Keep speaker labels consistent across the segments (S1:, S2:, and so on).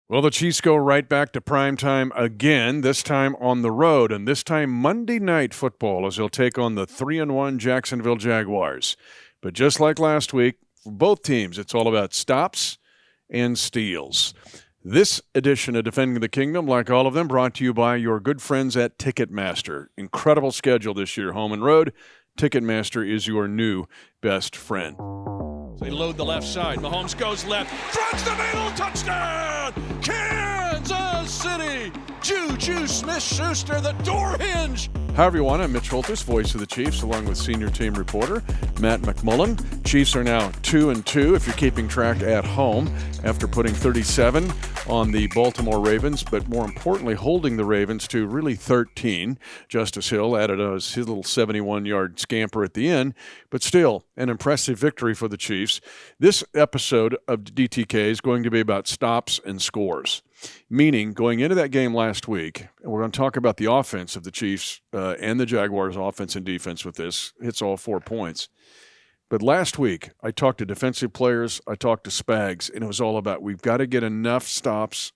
S1: Well, the Chiefs go right back to prime time again, this time on the road, and this time Monday Night Football as they'll take on the 3-1 Jacksonville Jaguars. But just like last week, for both teams, it's all about stops and steals. This edition of Defending the Kingdom, like all of them, brought to you by your good friends at Ticketmaster. Incredible schedule this year, home and road. Ticketmaster is your new best friend. They load the left side. Mahomes goes left. Threads the middle. Touchdown! Kansas City! Juju Smith-Schuster, the door hinge. Hi, everyone. I'm Mitch Holthus, voice of the Chiefs, along with senior team reporter Matt McMullen. Chiefs are now 2-2, if you're keeping track at home, after putting 37 on the Baltimore Ravens, but more importantly, holding the Ravens to really 13. Justice Hill added his little 71-yard scamper at the end, but still an impressive victory for the Chiefs. This episode of DTK is going to be about stops and scores. Meaning, going into that game last week, and we're going to talk about the offense of the Chiefs and the Jaguars' offense and defense with this, hits all 4 points. But last week, I talked to defensive players, I talked to Spags, and it was all about we've got to get enough stops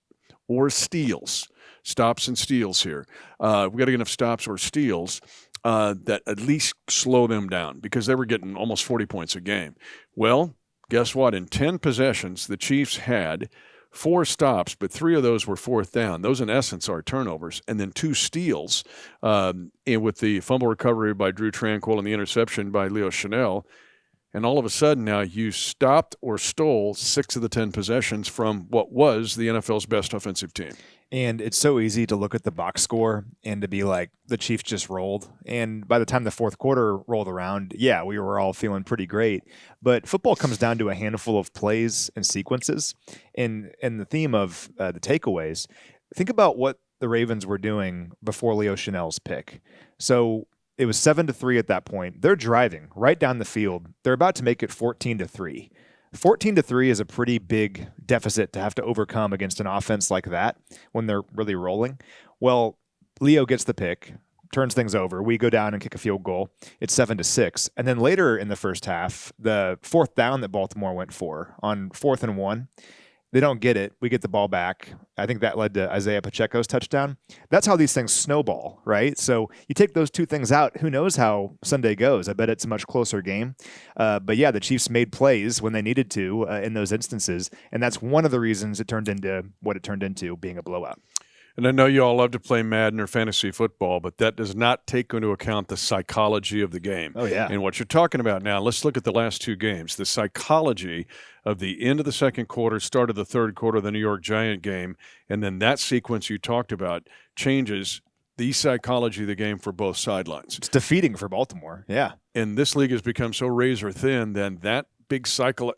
S1: or steals. Stops and steals here. We've got to get enough stops or steals that at least slow them down because they were getting almost 40 points a game. Well, guess what? In 10 possessions, the Chiefs had 4 stops, but 3 of those were fourth down. Those, in essence, are turnovers. And then 2 steals with the fumble recovery by Drue Tranquill and the interception by Leo Chanel. And all of a sudden now you stopped or stole 6 of the 10 possessions from what was the NFL's best offensive team.
S2: And it's so easy to look at the box score and to be like, the Chiefs just rolled. And by the time the fourth quarter rolled around, yeah, we were all feeling pretty great. But football comes down to a handful of plays and sequences. And the theme of the takeaways, think about what the Ravens were doing before Leo Chanel's pick. So it was 7-3 at that point. They're driving right down the field. They're about to make it 14-3. 14-3 is a pretty big deficit to have to overcome against an offense like that when they're really rolling. Well, Leo gets the pick, turns things over. We go down and kick a field goal. It's 7-6. And then later in the first half, the fourth down that Baltimore went for on 4th and 1, they don't get it. We get the ball back. I think that led to Isaiah Pacheco's touchdown. That's how these things snowball, right? So you take those 2 things out. Who knows how Sunday goes? I bet it's a much closer game. But yeah, the Chiefs made plays when they needed to in those instances. And that's one of the reasons it turned into what it turned into, being a blowout.
S1: And I know you all love to play Madden or fantasy football, but that does not take into account the psychology of the game.
S2: Oh, yeah.
S1: And what you're talking about now, let's look at the last 2 games. The psychology of the end of the second quarter, start of the third quarter of the New York Giant game, and then that sequence you talked about changes the psychology of the game for both sidelines.
S2: It's defeating for Baltimore, yeah.
S1: And this league has become so razor thin, then that big cycle,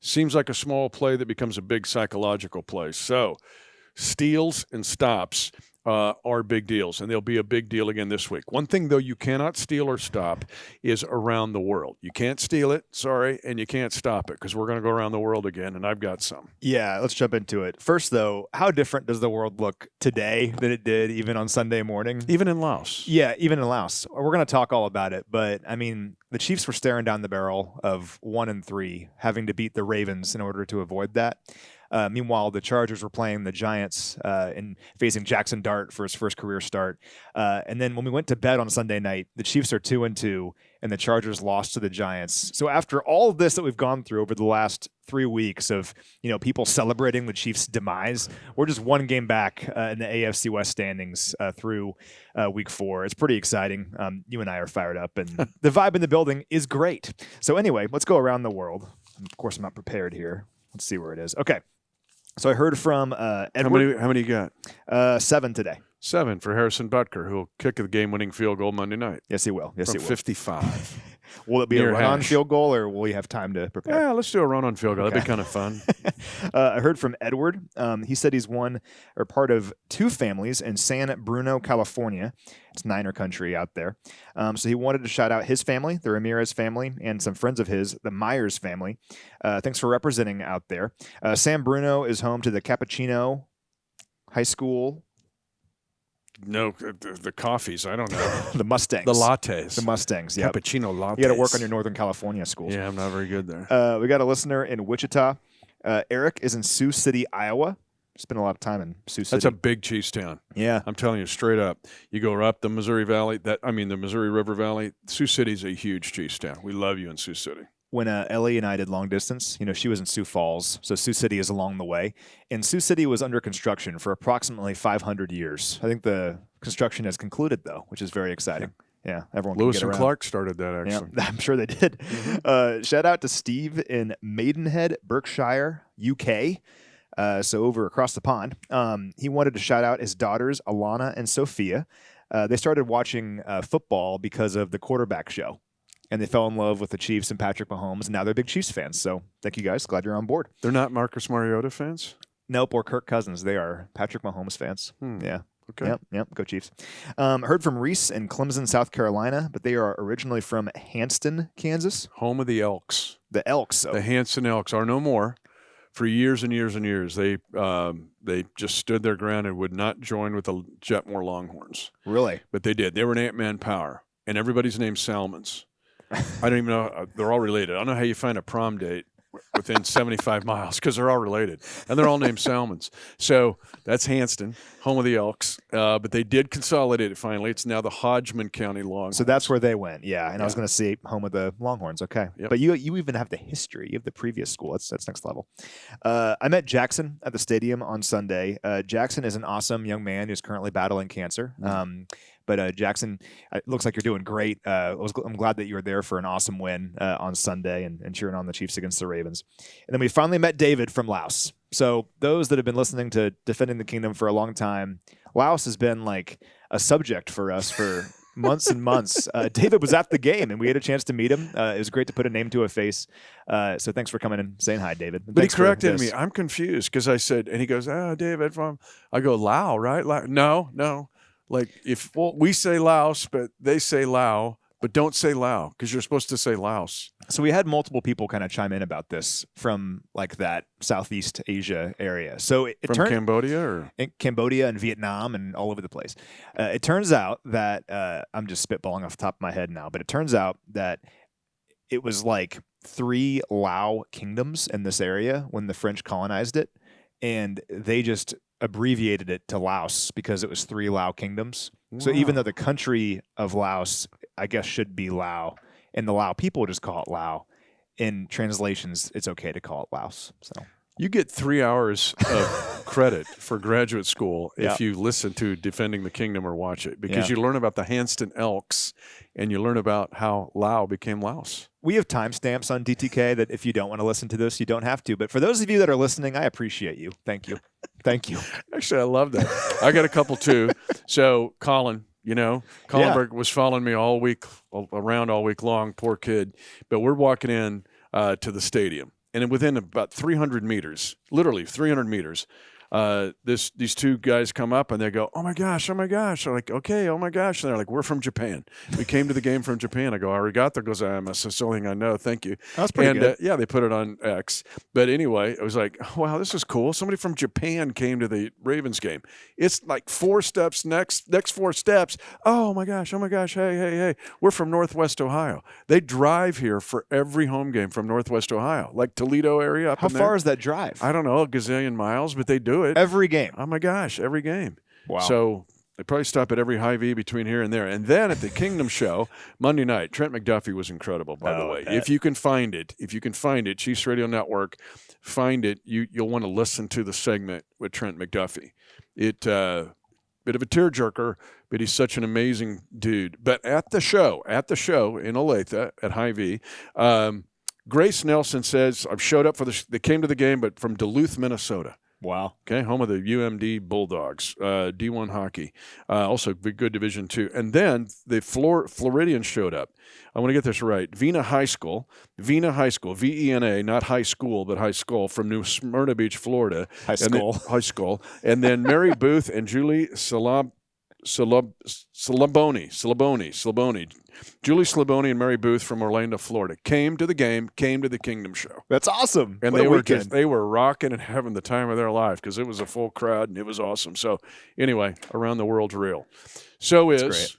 S1: seems like a small play that becomes a big psychological play. So steals and stops are big deals, and they'll be a big deal again this week. One thing, though, you cannot steal or stop is around the world. You can't steal it, sorry, and you can't stop it because we're going to go around the world again, and I've got some.
S2: Yeah, let's jump into it. First, though, how different does the world look today than it did even on Sunday morning?
S1: Even in Laos.
S2: Yeah, even in Laos. We're going to talk all about it, but, I mean, the Chiefs were staring down the barrel of 1-3, having to beat the Ravens in order to avoid that. Meanwhile, the Chargers were playing the Giants and facing Jackson Dart for his first career start. And then when we went to bed on Sunday night, the Chiefs are 2-2, and the Chargers lost to the Giants. So after all of this that we've gone through over the last 3 weeks of people celebrating the Chiefs' demise, we're just 1 game back in the AFC West standings through week 4. It's pretty exciting. You and I are fired up, and the vibe in the building is great. So anyway, let's go around the world. Of course, I'm not prepared here. Let's see where it is. Okay. So I heard from Edward.
S1: How many you got?
S2: 7 today.
S1: 7 for Harrison Butker, who will kick the game-winning field goal Monday night.
S2: Yes, he will. Yes,
S1: from
S2: he will.
S1: 55.
S2: Will it be a run-on field goal, or will we have time to prepare?
S1: Yeah, let's do a run-on field goal.
S2: Okay.
S1: That'd be kind of fun.
S2: I heard from Edward. He said he's part of 2 families in San Bruno, California. It's Niner country out there. So he wanted to shout out his family, the Ramirez family, and some friends of his, the Myers family. Thanks for representing out there. San Bruno is home to the Cappuccino High School.
S1: No, the coffees. I don't know.
S2: The Mustangs.
S1: The lattes.
S2: The Mustangs, yeah.
S1: Cappuccino lattes.
S2: You got to work on your Northern California schools.
S1: Yeah, I'm not very good there.
S2: We got a listener in Wichita. Eric is in Sioux City, Iowa. spent a lot of time in Sioux City.
S1: That's a big Chiefs town.
S2: Yeah.
S1: I'm telling you straight up. You go up the Missouri Valley, the Missouri River Valley. Sioux City's a huge Chiefs town. We love you in Sioux City.
S2: When Ellie and I did long distance, she was in Sioux Falls, so Sioux City is along the way. And Sioux City was under construction for approximately 500 years. I think the construction has concluded, though, which is very exciting. Yeah, everyone
S1: Lewis
S2: can get
S1: and
S2: around.
S1: Clark started that, actually.
S2: Yeah, I'm sure they did. Shout out to Steve in Maidenhead, Berkshire, UK. So over across the pond. He wanted to shout out his daughters, Alana and Sophia. They started watching football because of the quarterback show. And they fell in love with the Chiefs and Patrick Mahomes, and now they're big Chiefs fans. So thank you guys. Glad you're on board.
S1: They're not Marcus Mariota fans?
S2: Nope, or Kirk Cousins. They are Patrick Mahomes fans. Yeah.
S1: Okay.
S2: Yep. Go Chiefs. Heard from Reese in Clemson, South Carolina, but they are originally from Hanston, Kansas.
S1: Home of the Elks.
S2: The Elks.
S1: The Hanston Elks are no more. For years and years and years, they just stood their ground and would not join with the Jetmore Longhorns.
S2: Really?
S1: But they did. They were an Ant-Man power, and everybody's named Salmons. I don't even know. They're all related. I don't know how you find a prom date within 75 miles because they're all related, and they're all named Salmons. So that's Hanston, home of the Elks. But they did consolidate it finally. It's now the Hodgman County Longhorns.
S2: So that's where they went. Yeah, and I was going to say home of the Longhorns. Okay,
S1: Yep.
S2: But you even have the history. You have the previous school. That's next level. I met Jackson at the stadium on Sunday. Jackson is an awesome young man who's currently battling cancer. But Jackson, it looks like you're doing great. I'm glad that you were there for an awesome win on Sunday and cheering on the Chiefs against the Ravens. And then we finally met David from Laos. So those that have been listening to Defending the Kingdom for a long time, Laos has been like a subject for us for months and months. David was at the game, and we had a chance to meet him. It was great to put a name to a face. So thanks for coming and saying hi, David. And
S1: But he
S2: thanks for
S1: corrected
S2: this.
S1: me. I'm confused because I said, and he goes, David from, I go, Lao, right? Lao. No. Like if we say Laos, but they say Lao, but don't say Lao because you're supposed to say Laos.
S2: So we had multiple people kind of chime in about this from like that Southeast Asia area. So it
S1: From
S2: turned
S1: Cambodia or?
S2: in Cambodia and Vietnam and all over the place. It turns out that I'm just spitballing off the top of my head now, but it turns out that it was like 3 Lao kingdoms in this area when the French colonized it, and they just abbreviated it to Laos because it was 3 Lao kingdoms. So even though the country of Laos, I guess, should be Lao, and the Lao people just call it Lao, in translations, it's okay to call it Laos. So
S1: You get 3 hours of credit for graduate school if you listen to Defending the Kingdom or watch it, because you learn about the Hanston Elks and you learn about how Lao became Laos.
S2: We have timestamps on DTK that if you don't want to listen to this, you don't have to. But for those of you that are listening, I appreciate you. Thank you. Thank you.
S1: Actually, I love that. I got a couple too. So Colin, Collenberg was following me all week long, poor kid. But we're walking in to the stadium. And within about 300 meters, literally 300 meters, these 2 guys come up and they go, oh my gosh. I'm like, okay, oh my gosh. And they're like, we're from Japan. We came to the game from Japan. I go, arigato gozaimasu. That's the only thing I know. Thank you.
S2: That's pretty good.
S1: Yeah, they put it on X. But anyway, it was like, wow, this is cool. Somebody from Japan came to the Ravens game. It's like 4 steps, next 4 steps. Oh my gosh. Hey. We're from Northwest Ohio. They drive here for every home game from Northwest Ohio, like Toledo area up
S2: How
S1: in there.
S2: far is that drive?
S1: I don't know, a gazillion miles, but they do it.
S2: Every game.
S1: Oh my gosh, every game.
S2: Wow.
S1: So they probably stop at every Hy-Vee between here and there. And then at the Kingdom Show, Monday night, Trent McDuffie was incredible, by the way. If you can find it, Chiefs Radio Network, find it. You'll want to listen to the segment with Trent McDuffie. It bit of a tearjerker, but he's such an amazing dude. But at the show in Olathe at Hy-Vee, Grace Nelson says, I've showed up they came to the game, but from Duluth, Minnesota.
S2: Wow.
S1: Okay, home of the UMD Bulldogs, D1 hockey, also good Division II. And then the Floridians showed up. I want to get this right. Vena High School, V-E-N-A, not high school, but high school, from New Smyrna Beach, Florida.
S2: High school.
S1: And then Mary Booth and Julie Slaboni. Julie Slaboni and Mary Booth from Orlando, Florida, came to the game, came to the Kingdom Show.
S2: That's awesome.
S1: And they were rocking and having the time of their life because it was a full crowd and it was awesome. So anyway, around the world's real. So is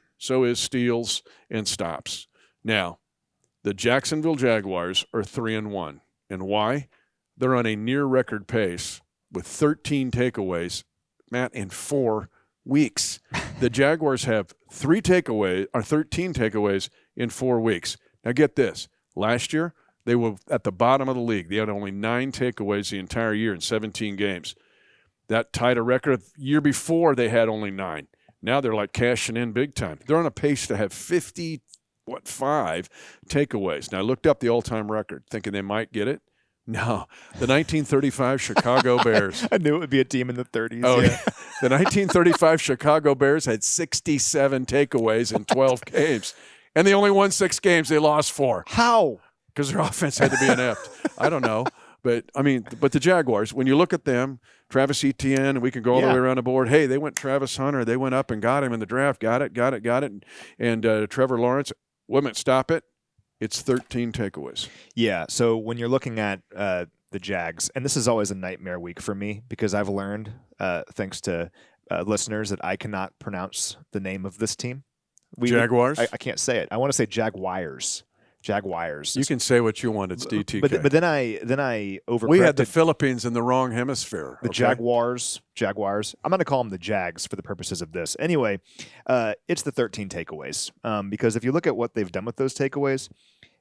S1: steals and stops. Now, the Jacksonville Jaguars are 3-1. And why? They're on a near record pace with 13 takeaways, Matt, in 4 weeks. The Jaguars have 13 takeaways in 4 weeks. Now get this. Last year, they were at the bottom of the league. They had only 9 takeaways the entire year in 17 games. That tied a record. Year before, they had only 9. Now they're like cashing in big time. They're on a pace to have 5 takeaways. Now I looked up the all-time record, thinking they might get it. No, the 1935 Chicago Bears.
S2: I knew it would be a team in the 30s.
S1: Oh, yeah. The 1935 Chicago Bears had 67 takeaways in 12 games, and they only won 6 games. They lost 4.
S2: How?
S1: Because their offense had to be inept. I don't know. But the Jaguars, when you look at them, Travis Etienne, and we can go all the way around the board. Hey, they went Travis Hunter. They went up and got him in the draft. Got it. And Trevor Lawrence, wait a minute, stop it. It's 13 takeaways.
S2: Yeah, so when you're looking at the Jags, and this is always a nightmare week for me because I've learned, thanks to listeners, that I cannot pronounce the name of this team.
S1: Jaguars?
S2: I can't say it. I want to say Jaguars.
S1: You can say what you want. It's DTK.
S2: But then I overcorrected.
S1: We had the Philippines in the wrong hemisphere.
S2: The Jaguars. I'm going to call them the Jags for the purposes of this. Anyway, it's the 13 takeaways. Because if you look at what they've done with those takeaways,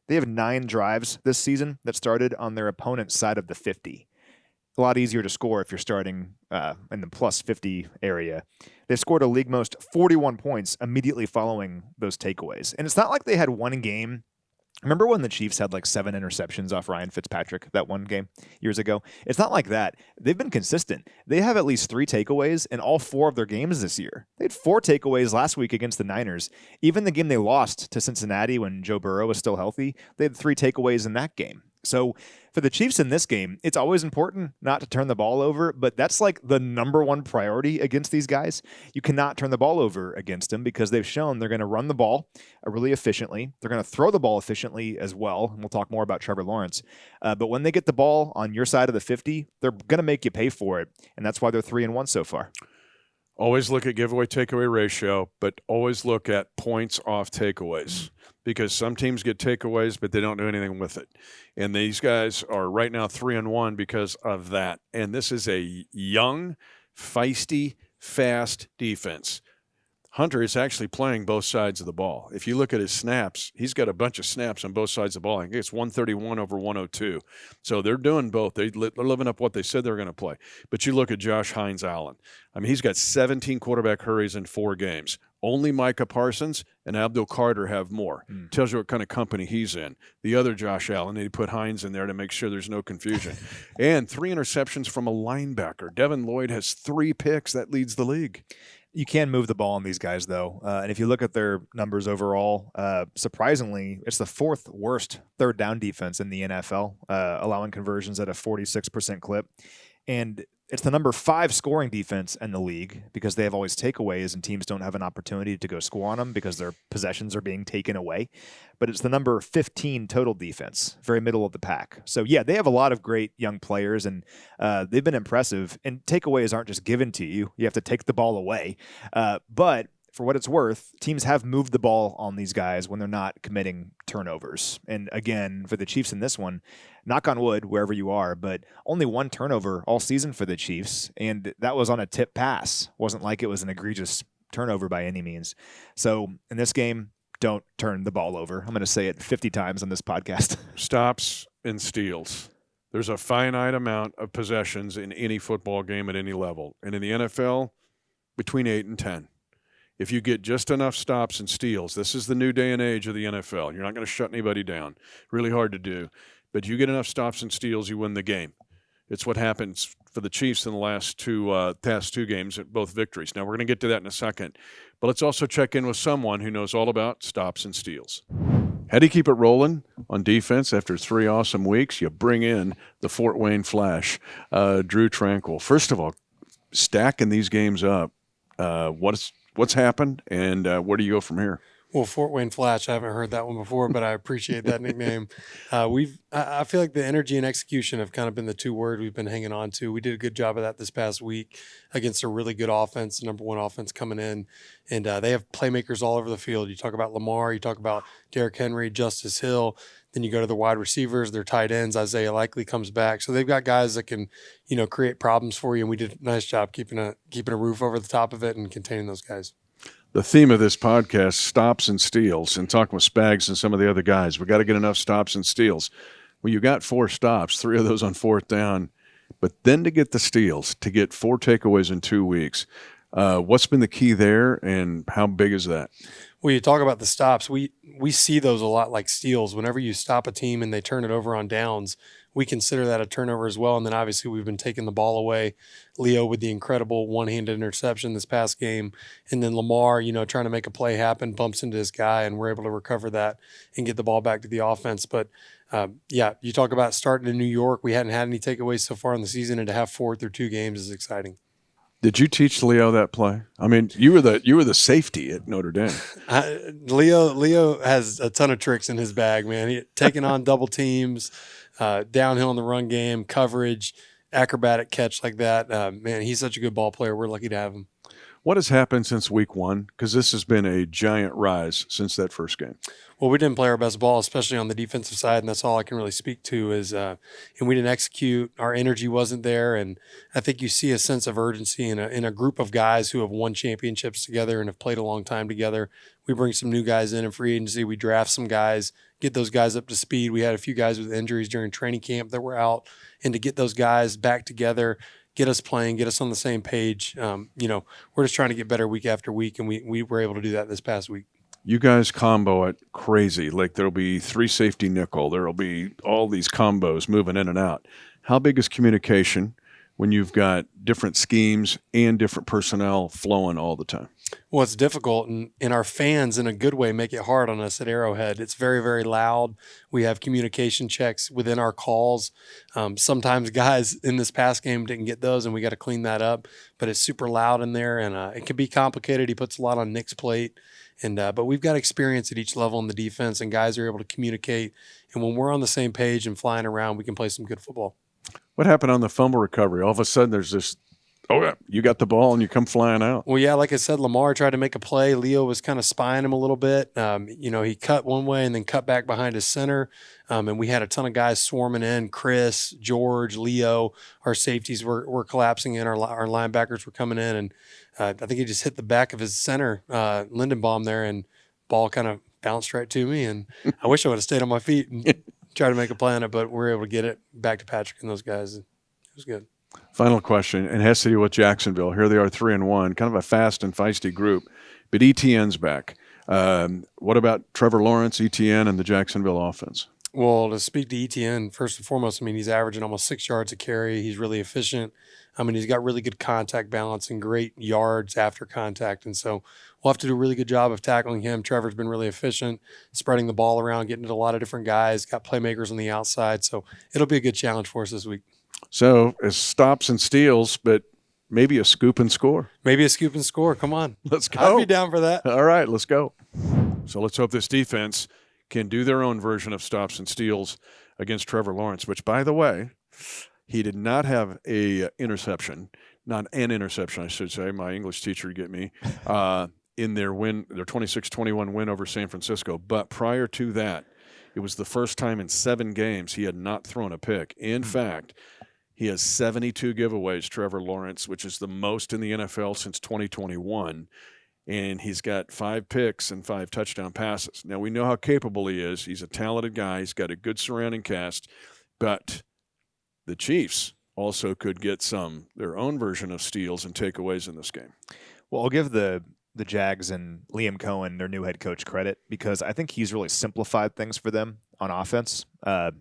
S2: they have 9 drives this season that started on their opponent's side of the 50. A lot easier to score if you're starting in the plus 50 area. They've scored a league most 41 points immediately following those takeaways. And it's not like they had one game. Remember when the Chiefs had like 7 interceptions off Ryan Fitzpatrick that one game years ago? It's not like that. They've been consistent. They have at least 3 takeaways in all 4 of their games this year. They had 4 takeaways last week against the Niners. Even the game they lost to Cincinnati when Joe Burrow was still healthy, they had 3 takeaways in that game. So for the Chiefs in this game, it's always important not to turn the ball over, but that's like the number one priority against these guys. You cannot turn the ball over against them because they've shown they're going to run the ball really efficiently. They're going to throw the ball efficiently as well, and we'll talk more about Trevor Lawrence. But when they get the ball on your side of the 50, they're going to make you pay for it, and that's why they're 3-1 so far.
S1: Always look at giveaway takeaway ratio, but always look at points off takeaways because some teams get takeaways, but they don't do anything with it. And these guys are right now 3-1 because of that. And this is a young, feisty, fast defense. Hunter is actually playing both sides of the ball. If you look at his snaps, he's got a bunch of snaps on both sides of the ball. I think it's 131 over 102. So they're doing both. They're living up what they said they're going to play. But you look at Josh Hines-Allen. I mean, he's got 17 quarterback hurries in 4 games. Only Micah Parsons and Abdul Carter have more. Tells you what kind of company he's in. The other Josh Allen, he put Hines in there to make sure there's no confusion. And 3 interceptions from a linebacker. Devin Lloyd has 3 picks. That leads the league.
S2: You can move the ball on these guys, though. And if you look at their numbers overall, surprisingly, it's the 4th worst third down defense in the NFL, allowing conversions at a 46% clip. And it's the number 5 scoring defense in the league because they have always takeaways and teams don't have an opportunity to go score on them because their possessions are being taken away. But it's the number 15 total defense, very middle of the pack. So, yeah, they have a lot of great young players, and they've been impressive. And takeaways aren't just given to you. You have to take the ball away. But for what it's worth, teams have moved the ball on these guys when they're not committing turnovers. And again, for the Chiefs in this one, knock on wood, wherever you are, but only 1 turnover all season for the Chiefs, and that was on a tip pass. Wasn't like it was an egregious turnover by any means. So in this game, don't turn the ball over. I'm going to say it 50 times on this podcast.
S1: Stops and steals. There's a finite amount of possessions in any football game at any level. And in the NFL, between 8 and 10. If you get just enough stops and steals, this is the new day and age of the NFL. You're not going to shut anybody down. Really hard to do. But you get enough stops and steals, you win the game. It's what happens for the Chiefs in the last 2 games at both victories. Now, we're going to get to that in a second. But let's also check in with someone who knows all about stops and steals. How do you keep it rolling on defense after 3 awesome weeks? You bring in the Fort Wayne Flash, Drue Tranquill. First of all, stacking these games up, what's happened, and where do you go from here?
S3: Well, Fort Wayne Flash, I haven't heard that one before, but I appreciate that nickname. I feel like the energy and execution have kind of been the 2 words we've been hanging on to. We did a good job of that this past week against a really good offense, the number 1 offense coming in, and they have playmakers all over the field. You talk about Lamar, you talk about Derrick Henry, Justice Hill. Then you go to the wide receivers, their tight ends. Isaiah Likely comes back. So they've got guys that can, create problems for you. And we did a nice job keeping a roof over the top of it and containing those guys.
S1: The theme of this podcast, stops and steals, and talking with Spags and some of the other guys. We got to get enough stops and steals. Well, you got 4 stops, 3 of those on 4th down, but then to get the steals, to get 4 takeaways in 2 weeks. What's been the key there, and how big is that?
S3: Well, you talk about the stops. We see those a lot like steals. Whenever you stop a team and they turn it over on downs, we consider that a turnover as well. And then obviously we've been taking the ball away. Leo with the incredible one-handed interception this past game. And then Lamar, trying to make a play happen, bumps into his guy, and we're able to recover that and get the ball back to the offense. But you talk about starting in New York. We hadn't had any takeaways so far in the season, and to have 4 through 2 games is exciting.
S1: Did you teach Leo that play? I mean, you were the safety at Notre Dame.
S3: Leo has a ton of tricks in his bag, man. Taking on double teams, downhill in the run game, coverage, acrobatic catch like that. Man, he's such a good ball player. We're lucky to have him.
S1: What has happened since week 1? Because this has been a giant rise since that first game.
S3: Well, we didn't play our best ball, especially on the defensive side, and that's all I can really speak to is and we didn't execute. Our energy wasn't there, and I think you see a sense of urgency in a group of guys who have won championships together and have played a long time together. We bring some new guys in free agency. We draft some guys, get those guys up to speed. We had a few guys with injuries during training camp that were out, and to get those guys back together, get us playing, get us on the same page. We're just trying to get better week after week, and we were able to do that this past week.
S1: You guys combo it crazy. Like there'll be 3 safety nickel. There'll be all these combos moving in and out. How big is communication when you've got different schemes and different personnel flowing all the time?
S3: Well, it's difficult, and our fans, in a good way, make it hard on us at Arrowhead. It's very, very loud. We have communication checks within our calls. Sometimes guys in this past game didn't get those, and we got to clean that up. But it's super loud in there, and it can be complicated. He puts a lot on Nick's plate, but we've got experience at each level in the defense, and guys are able to communicate. And when we're on the same page and flying around, we can play some good football.
S1: What happened on the fumble recovery? All of a sudden, there's this. Oh, yeah, you got the ball and you come flying out.
S3: Well, yeah, like I said, Lamar tried to make a play. Leo was kind of spying him a little bit. He cut one way and then cut back behind his center. And we had a ton of guys swarming in. Chris, George, Leo, our safeties were collapsing in. Our linebackers were coming in. And I think he just hit the back of his center, Lindenbaum there, and ball kind of bounced right to me. And I wish I would have stayed on my feet and tried to make a play on it, but we were able to get it back to Patrick and those guys. It was good.
S1: Final question, and it has to do with Jacksonville. Here they are 3-1, kind of a fast and feisty group, but ETN's back. What about Trevor Lawrence, ETN, and the Jacksonville offense?
S3: Well, to speak to ETN, first and foremost, he's averaging almost 6 yards a carry. He's really efficient. He's got really good contact balance and great yards after contact. And so we'll have to do a really good job of tackling him. Trevor's been really efficient, spreading the ball around, getting to a lot of different guys, got playmakers on the outside. So it'll be a good challenge for us this week.
S1: So it's stops and steals, but maybe a scoop and score.
S3: Maybe a scoop and score. Come on.
S1: Let's go.
S3: I'd be down for that.
S1: All right, let's go. So let's hope this defense can do their own version of stops and steals against Trevor Lawrence, which, by the way, he did not have a interception, not an interception, I should say. My English teacher would get me, in their 26-21 win over San Francisco. But prior to that, it was the first time in 7 games he had not thrown a pick. In fact, he has 72 giveaways, Trevor Lawrence, which is the most in the NFL since 2021. And he's got 5 picks and 5 touchdown passes. Now, we know how capable he is. He's a talented guy. He's got a good surrounding cast. But the Chiefs also could get their own version of steals and takeaways in this game.
S2: Well, I'll give the Jags and Liam Cohen, their new head coach, credit because I think he's really simplified things for them on offense.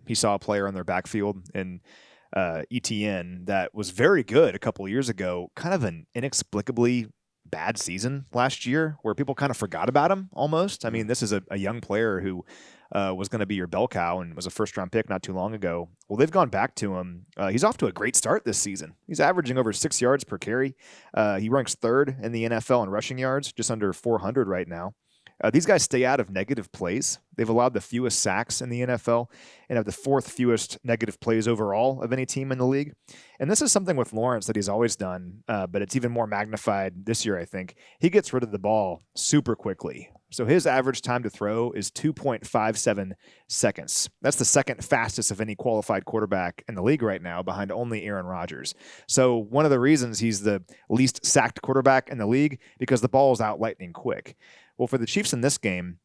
S2: He saw a player on their backfield in ETN that was very good a couple of years ago, kind of an inexplicably bad season last year where people kind of forgot about him almost. This is a young player who was going to be your bell cow and was a first-round pick not too long ago. Well, they've gone back to him. He's off to a great start this season. He's averaging over 6 yards per carry. He ranks 3rd in the NFL in rushing yards, just under 400 right now. These guys stay out of negative plays. They've allowed the fewest sacks in the NFL and have the 4th fewest negative plays overall of any team in the league. And this is something with Lawrence that he's always done, but it's even more magnified this year, I think. He gets rid of the ball super quickly. So his average time to throw is 2.57 seconds. That's the second fastest of any qualified quarterback in the league right now, behind only Aaron Rodgers. So one of the reasons he's the least sacked quarterback in the league, because the ball is out lightning quick. Well, for the Chiefs in this game,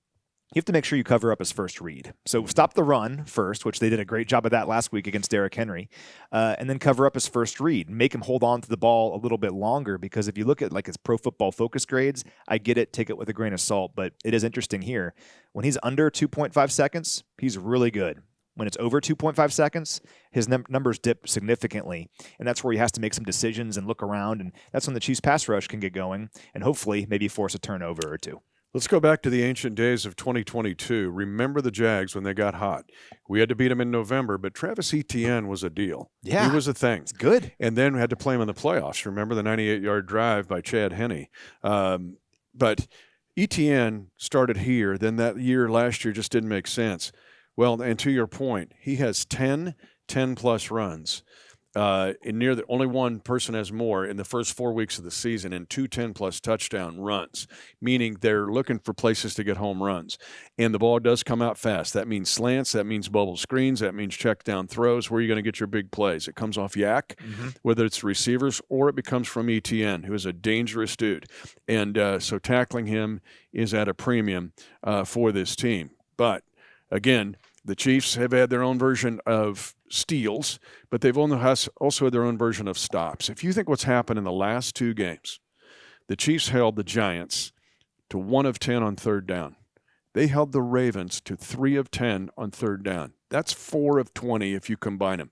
S2: you have to make sure you cover up his first read. So stop the run first, which they did a great job of that last week against Derrick Henry, and then cover up his first read. Make him hold on to the ball a little bit longer, because if you look at like his Pro Football Focus grades, I get it, take it with a grain of salt, but it is interesting here. When he's under 2.5 seconds, he's really good. When it's over 2.5 seconds, his numbers dip significantly, and that's where he has to make some decisions and look around, and that's when the Chiefs pass rush can get going and hopefully maybe force a turnover or two.
S1: Let's go back to the ancient days of 2022. Remember the Jags when they got hot. We had to beat them in November, but Travis Etienne was a deal.
S2: Yeah.
S1: He was a thing.
S2: It's good.
S1: And then we had to play him in the playoffs. Remember the 98-yard drive by Chad Henne. But Etienne started here. Then that year last year just didn't make sense. Well, and to your point, he has 10-plus runs. Near the only one person has more in the first 4 weeks of the season, and 2 10-plus touchdown runs, meaning they're looking for places to get home runs. And the ball does come out fast. That means slants. That means bubble screens. That means check down throws. Where are you going to get your big plays? It comes off yak, whether it's receivers or it becomes from ETN, who is a dangerous dude. And so tackling him is at a premium for this team. But again, the Chiefs have had their own version of steals, but they've also had their own version of stops. If you think what's happened in the last 2 games, the Chiefs held the Giants to 1 of 10 on third down. They held the Ravens to 3 of 10 on third down. That's 4 of 20 if you combine them.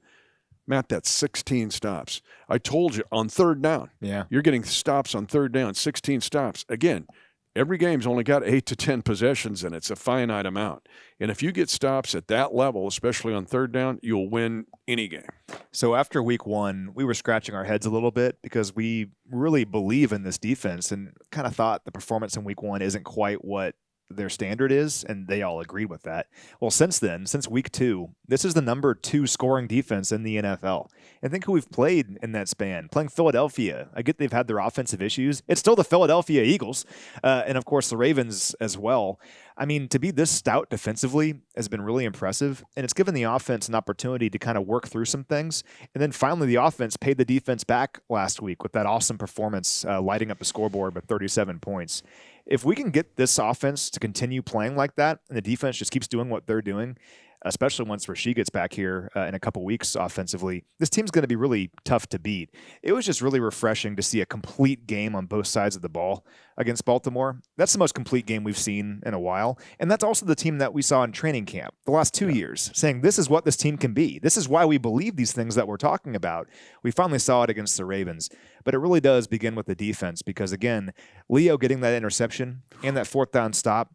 S1: Matt, that's 16 stops. I told you, on third down.
S2: Yeah.
S1: You're getting stops on third down, 16 stops. Again, every game's only got 8 to 10 possessions in it. It's a finite amount. And if you get stops at that level, especially on third down, you'll win any game.
S2: So after week 1, we were scratching our heads a little bit because we really believe in this defense and kind of thought the performance in week 1 isn't quite what their standard is, and they all agreed with that. Well, since then, since week 2, this is the number 2 scoring defense in the NFL. And think who we've played in that span. Playing Philadelphia. I get they've had their offensive issues. It's still the Philadelphia Eagles, and of course the Ravens as well. I mean, to be this stout defensively has been really impressive, and it's given the offense an opportunity to kind of work through some things. And then finally, the offense paid the defense back last week with that awesome performance, lighting up the scoreboard with 37 points. If we can get this offense to continue playing like that, and the defense just keeps doing what they're doing, especially once Rasheed gets back here in a couple weeks offensively, this team's going to be really tough to beat. It was just really refreshing to see a complete game on both sides of the ball against Baltimore. That's the most complete game we've seen in a while. And that's also the team that we saw in training camp the last 2 years, saying this is what this team can be. This is why we believe these things that we're talking about. We finally saw it against the Ravens. But it really does begin with the defense because, again, Leo getting that interception and that 4th down stop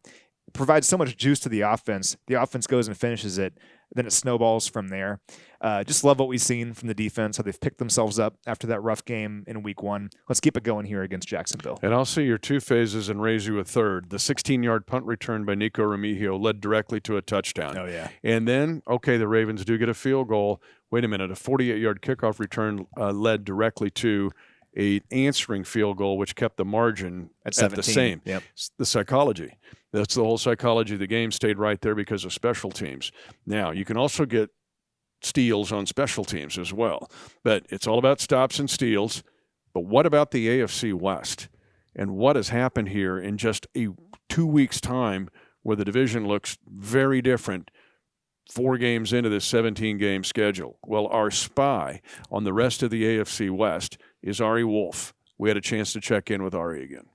S2: provides so much juice to the offense. The offense goes and finishes it. Then it snowballs from there. Just love what we've seen from the defense, how they've picked themselves up after that rough game in week 1. Let's keep it going here against Jacksonville.
S1: And I'll see your 2 phases and raise you a third. The 16-yard punt return by Nico Remigio led directly to a touchdown.
S2: Oh, yeah.
S1: And then, okay, the Ravens do get a field goal. Wait a minute, a 48-yard kickoff return led directly to an answering field goal, which kept the margin at the same.
S2: Yep.
S1: The psychology. That's the whole psychology of the game stayed right there because of special teams. Now, you can also get steals on special teams as well. But it's all about stops and steals. But what about the AFC West? And what has happened here in just 2 weeks' time where the division looks very different 4 games into this 17-game schedule? Well, our spy on the rest of the AFC West is Ari Wolfe. We had a chance to check in with Ari again.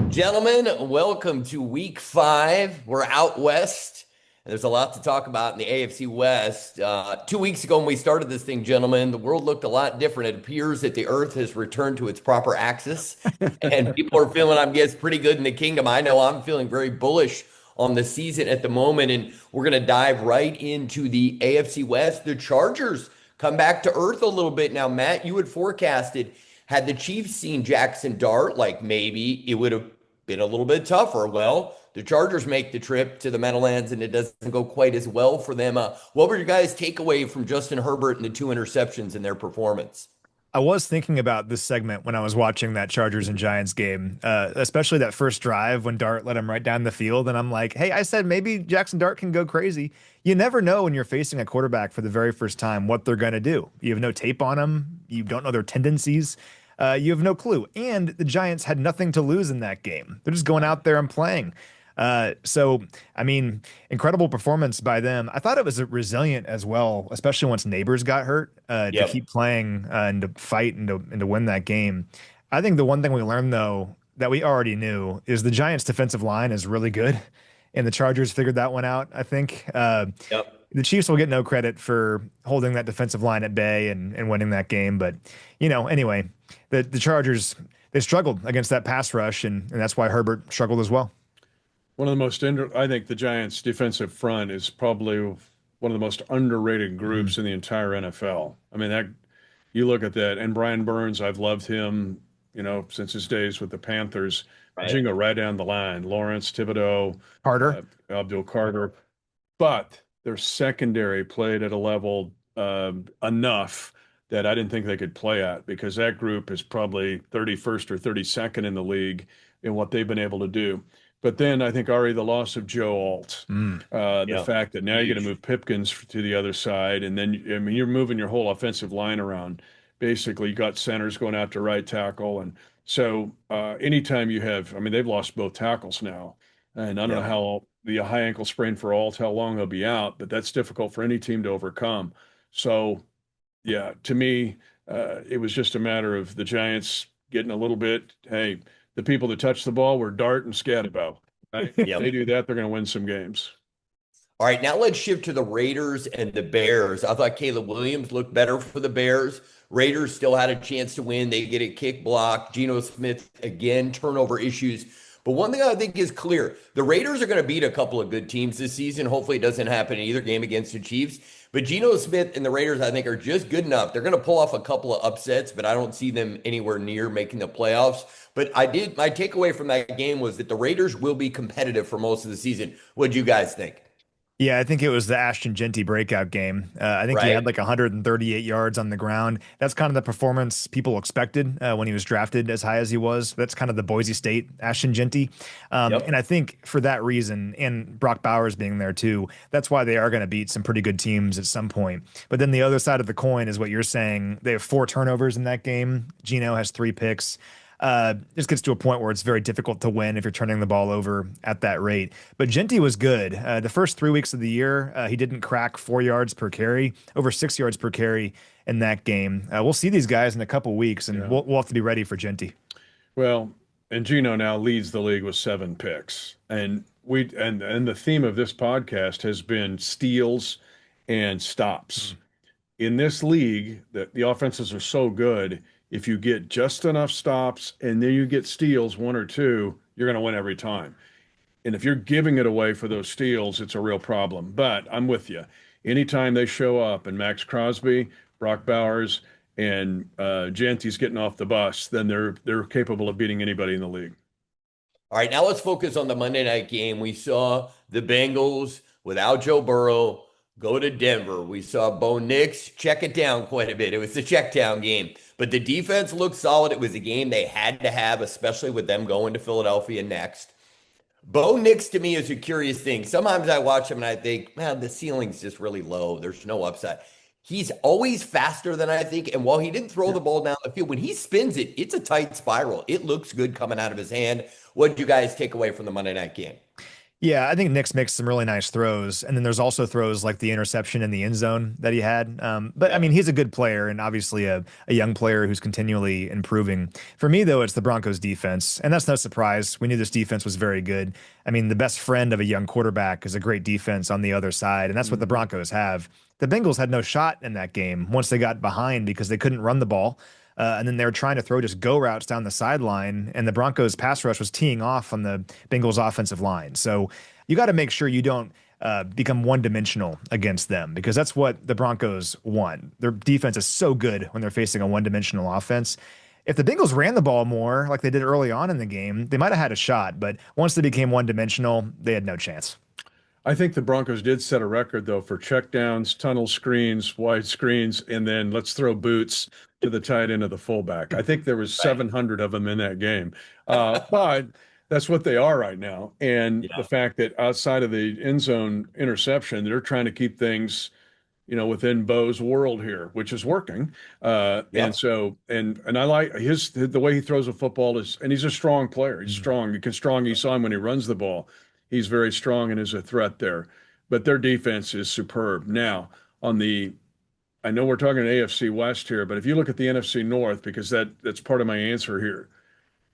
S4: Gentlemen, welcome to week 5. We're out west. There's a lot to talk about in the AFC West. 2 weeks ago when we started this thing, gentlemen, the world looked a lot different. It appears that the earth has returned to its proper axis, and people are feeling, I guess, pretty good in the kingdom. I know I'm feeling very bullish on the season at the moment, and we're going to dive right into the AFC West. The Chargers come back to earth a little bit. Now, Matt, you had forecasted, had the Chiefs seen Jackson Dart, like maybe it would have been a little bit tougher. Well, the Chargers make the trip to the Meadowlands, and it doesn't go quite as well for them. What were your guys' takeaway from Justin Herbert and the 2 interceptions in their performance?
S2: I was thinking about this segment when I was watching that Chargers and Giants game, especially that first drive when Dart let him right down the field. And I'm like, hey, I said maybe Jackson Dart can go crazy. You never know when you're facing a quarterback for the very first time what they're going to do. You have no tape on them. You don't know their tendencies. You have no clue. And the Giants had nothing to lose in that game. They're just going out there and playing. So, I mean, incredible performance by them. I thought it was resilient as well, especially once Neighbors got hurt, to
S4: Yep.
S2: keep playing and to fight and to win that game. I think the one thing we learned, though, that we already knew is the Giants' defensive line is really good, and the Chargers figured that one out, I think.
S4: Yep.
S2: The Chiefs will get no credit for holding that defensive line at bay and winning that game. But, anyway, the Chargers, they struggled against that pass rush, and that's why Herbert struggled as well.
S1: One of the most, I think the Giants' defensive front is probably one of the most underrated groups in the entire NFL. I mean, that you look at that, and Brian Burns, I've loved him, since his days with the Panthers.
S4: Right.
S1: Jingo right down the line. Lawrence, Thibodeau,
S2: Carter.
S1: Abdul Carter. But their secondary played at a level enough that I didn't think they could play at, because that group is probably 31st or 32nd in the league in what they've been able to do. But then I think, Ari, the loss of Joe Alt, the
S4: Yep.
S1: fact that now you're going to move Pipkins to the other side, and then, I mean, you're moving your whole offensive line around. Basically, you got centers going out to right tackle. And so anytime you have, I mean, they've lost both tackles now. And I don't know how the high ankle sprain for Alt, how long he'll be out, but that's difficult for any team to overcome. So, yeah, to me, it was just a matter of the Giants getting a little bit, hey, the people that touch the ball were Dart and Scatterbow. Right? If
S4: Yep.
S1: they do that, they're going to win some games.
S4: All right, now let's shift to the Raiders and the Bears. I thought Caleb Williams looked better for the Bears. Raiders still had a chance to win. They get a kick block. Geno Smith, again, turnover issues. But one thing I think is clear, the Raiders are going to beat a couple of good teams this season. Hopefully it doesn't happen in either game against the Chiefs. But Geno Smith and the Raiders, I think, are just good enough. They're going to pull off a couple of upsets, but I don't see them anywhere near making the playoffs. But my takeaway from that game was that the Raiders will be competitive for most of the season. What do you guys think?
S2: Yeah, I think it was the Ashton Genty breakout game. I think he had
S4: Right.
S2: like 138 yards on the ground. That's kind of the performance people expected when he was drafted as high as he was. That's kind of the Boise State Ashton Genty.
S4: Yep.
S2: And I think for that reason, and Brock Bowers being there too, that's why they are going to beat some pretty good teams at some point. But then the other side of the coin is what you're saying. They have 4 turnovers in that game. Geno has 3 picks. Just gets to a point where it's very difficult to win if you're turning the ball over at that rate. But Genty was good. The first 3 weeks of the year, he didn't crack 4 yards per carry, over 6 yards per carry in that game. We'll see these guys in a couple weeks, and we'll have to be ready for Genty.
S1: Well, and Geno now leads the league with 7 picks. And the theme of this podcast has been steals and stops. In this league, the offenses are so good. If you get just enough stops and then you get steals, 1 or 2, you're going to win every time. And if you're giving it away for those steals, it's a real problem. But I'm with you. Anytime they show up and Max Crosby, Brock Bowers, and Genty's getting off the bus, then they're capable of beating anybody in the league.
S4: All right, now let's focus on the Monday night game. We saw the Bengals without Joe Burrow go to Denver. We saw Bo Nix check it down quite a bit. It was the check down game, but the defense looked solid. It was a game they had to have, especially with them going to Philadelphia next. Bo Nix to me is a curious thing. Sometimes I watch him and I think, man, the ceiling's just really low. There's no upside. He's always faster than I think. And while he didn't throw the ball down the field, when he spins it, it's a tight spiral. It looks good coming out of his hand. What did you guys take away from the Monday night game?
S2: Yeah, I think Nix makes some really nice throws. And then there's also throws like the interception in the end zone that he had. But I mean, he's a good player and obviously a young player who's continually improving. For me, though, it's the Broncos defense. And that's no surprise. We knew this defense was very good. I mean, the best friend of a young quarterback is a great defense on the other side. And that's what the Broncos have. The Bengals had no shot in that game once they got behind because they couldn't run the ball. And then they were trying to throw just go routes down the sideline, and the Broncos pass rush was teeing off on the Bengals offensive line. So you got to make sure you don't become one-dimensional against them, because that's what the Broncos want. Their defense is so good when they're facing a one-dimensional offense. If the Bengals ran the ball more like they did early on in the game, they might have had a shot. But once they became one-dimensional, they had no chance.
S1: I think the Broncos did set a record, though, for checkdowns, tunnel screens, wide screens, and then let's throw boots to the tight end of the fullback. I think there was
S4: Right.
S1: 700 of them in that game. But that's what they are right now. And
S4: Yeah.
S1: the fact that outside of the end zone interception, they're trying to keep things, within Bo's world here, which is working. And
S4: Yep.
S1: so, and I like the way he throws a football and he's a strong player. He's strong. You saw him when he runs the ball. He's very strong and is a threat there. But their defense is superb. Now, I know we're talking AFC West here, but if you look at the NFC North, because that's part of my answer here,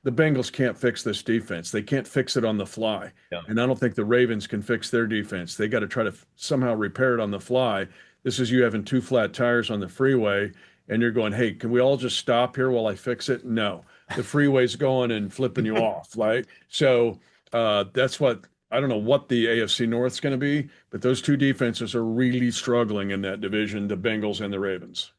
S1: the Bengals can't fix this defense. They can't fix it on the fly.
S4: Yeah.
S1: And I don't think the Ravens can fix their defense. They got to try to somehow repair it on the fly. This is you having two flat tires on the freeway and you're going, hey, can we all just stop here while I fix it? No, the freeway's going and flipping you off. Right. So that's what I don't know what the AFC North's going to be, but those two defenses are really struggling in that division, the Bengals and the Ravens.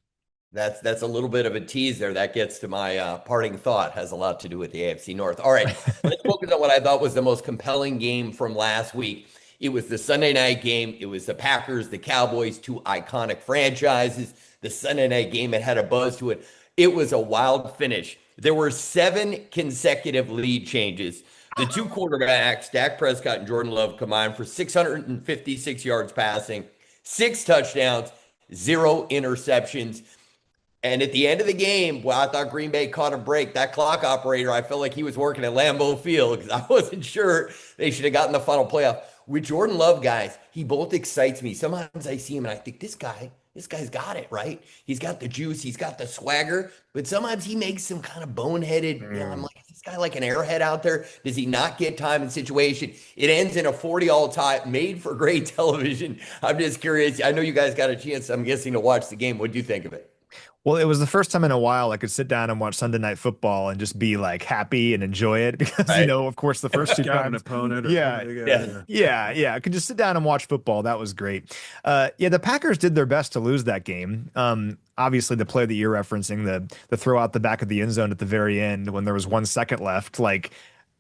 S4: That's a little bit of a tease there. That gets to my parting thought, has a lot to do with the AFC North. All right, let's focus on what I thought was the most compelling game from last week. It was the Sunday night game. It was the Packers, the Cowboys, two iconic franchises. The Sunday night game, it had a buzz to it. It was a wild finish. There were 7 consecutive lead changes. The two quarterbacks, Dak Prescott and Jordan Love, combined for 656 yards passing, 6 touchdowns, 0 interceptions. And at the end of the game, well, I thought Green Bay caught a break. That clock operator, I felt like he was working at Lambeau Field because I wasn't sure they should have gotten the final playoff. With Jordan Love, guys, he both excites me. Sometimes I see him and I think this guy's got it, right? He's got the juice, he's got the swagger, but sometimes he makes some kind of boneheaded, I'm like, is this guy like an airhead out there? Does he not get time and situation? It ends in a 40-all tie, made for great television. I'm just curious. I know you guys got a chance, I'm guessing, to watch the game. What do you think of it?
S2: Well, it was the first time in a while I could sit down and watch Sunday Night Football and just be like happy and enjoy it because,
S4: Right.
S2: of course, the first two
S1: Got an
S2: times.
S1: opponent.
S2: Yeah. I could just sit down and watch football. That was great. The Packers did their best to lose that game. Obviously, the play that you're referencing, the throw out the back of the end zone at the very end when there was 1 second left, like,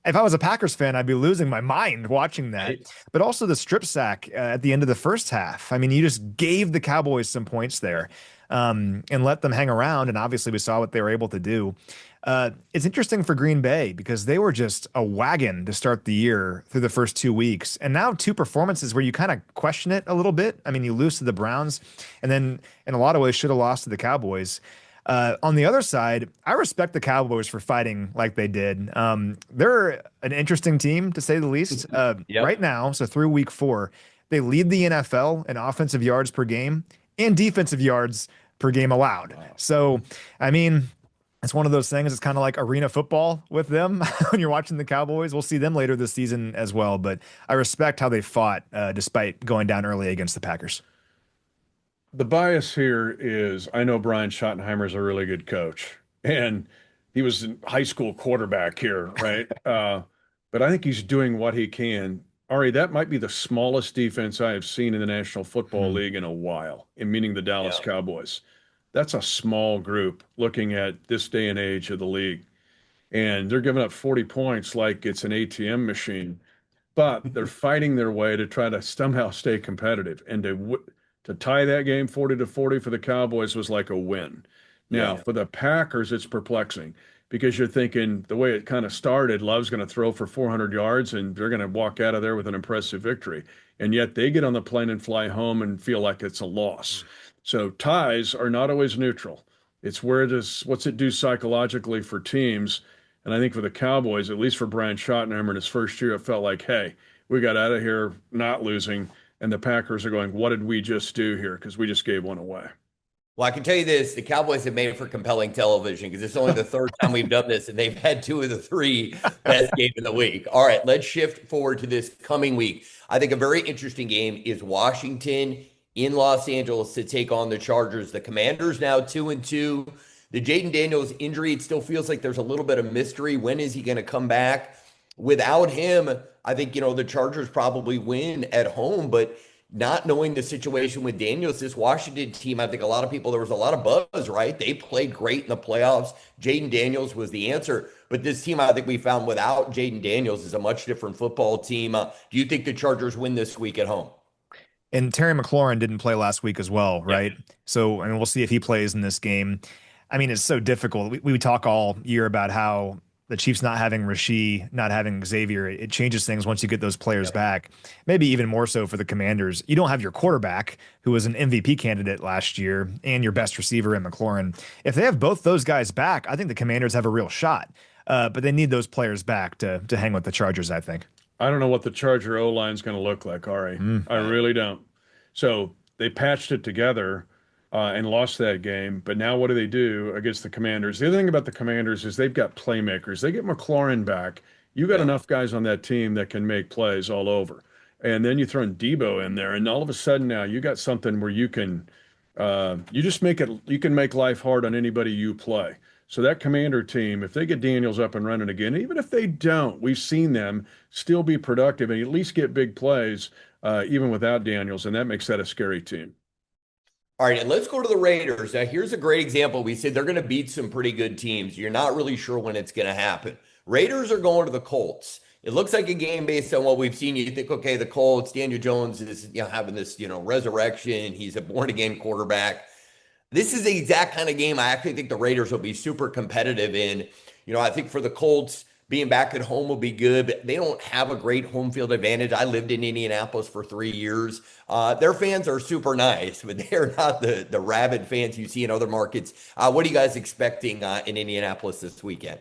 S2: if I was a Packers fan, I'd be losing my mind watching that. Right. But also the strip sack at the end of the first half. I mean, you just gave the Cowboys some points there and let them hang around. And obviously we saw what they were able to do. It's interesting for Green Bay because they were just a wagon to start the year through the first 2 weeks. And now 2 performances where you kind of question it a little bit. I mean, you lose to the Browns and then in a lot of ways should have lost to the Cowboys. On the other side, I respect the Cowboys for fighting like they did. They're an interesting team, to say the least. Right now, so through week 4, they lead the NFL in offensive yards per game and defensive yards per game allowed. Wow. So, I mean, it's one of those things. It's kind of like arena football with them when you're watching the Cowboys. We'll see them later this season as well. But I respect how they fought despite going down early against the Packers.
S1: The bias here is I know Brian Schottenheimer's a really good coach, and he was a high school quarterback here, right? But I think he's doing what he can. Ari, that might be the smallest defense I have seen in the National Football League in a while, meaning the Dallas Cowboys. That's a small group looking at this day and age of the league. And they're giving up 40 points like it's an ATM machine, but they're fighting their way to try to somehow stay competitive. And to tie that game 40-40 for the Cowboys was like a win. Now, for the Packers, it's perplexing because you're thinking the way it kind of started, Love's going to throw for 400 yards and they're going to walk out of there with an impressive victory. And yet they get on the plane and fly home and feel like it's a loss. So ties are not always neutral. It's what's it do psychologically for teams? And I think for the Cowboys, at least for Brian Schottenheimer in his first year, it felt like, hey, we got out of here not losing. And the Packers are going, what did we just do here? Because we just gave one away.
S4: Well, I can tell you this, the Cowboys have made it for compelling television because it's only the 3rd time we've done this, and they've had 2 of the 3 best games of the week. All right, let's shift forward to this coming week. I think a very interesting game is Washington in Los Angeles to take on the Chargers. The Commanders now 2-2. The Jaden Daniels injury, it still feels like there's a little bit of mystery. When is he going to come back? Without him, I think, the Chargers probably win at home, but not knowing the situation with Daniels, this Washington team, I think there was a lot of buzz, right? They played great in the playoffs. Jaden Daniels was the answer. But this team, I think we found without Jaden Daniels is a much different football team. Do you think the Chargers win this week at home?
S2: And Terry McLaurin didn't play last week as well, right? Yeah. So, I mean, we'll see if he plays in this game. I mean, it's so difficult. We talk all year about how the Chiefs not having Rasheed, not having Xavier, it changes things once you get those players back. Maybe even more so for the Commanders. You don't have your quarterback, who was an MVP candidate last year, and your best receiver in McLaurin. If they have both those guys back, I think the Commanders have a real shot. But they need those players back to hang with the Chargers, I think.
S1: I don't know what the Charger O-line is going to look like, Ari. I really don't. So they patched it together and lost that game. But now what do they do against the Commanders? The other thing about the Commanders is they've got playmakers. They get McLaurin back. You got enough guys on that team that can make plays all over. And then you throw in Debo in there, and all of a sudden now you got something where you can you just make it, you can make life hard on anybody you play. So that Commander team, if they get Daniels up and running again, even if they don't, we've seen them still be productive and at least get big plays even without Daniels, and that makes that a scary team.
S4: All right, and let's go to the Raiders. Now, here's a great example. We said they're going to beat some pretty good teams. You're not really sure when it's going to happen. Raiders are going to the Colts. It looks like a game based on what we've seen. You think, okay, the Colts, Daniel Jones is having this resurrection. He's a born-again quarterback. This is the exact kind of game I actually think the Raiders will be super competitive in. I think for the Colts, being back at home will be good, but they don't have a great home field advantage. I lived in Indianapolis for 3 years. Their fans are super nice, but they're not the rabid fans you see in other markets. What are you guys expecting in Indianapolis this weekend?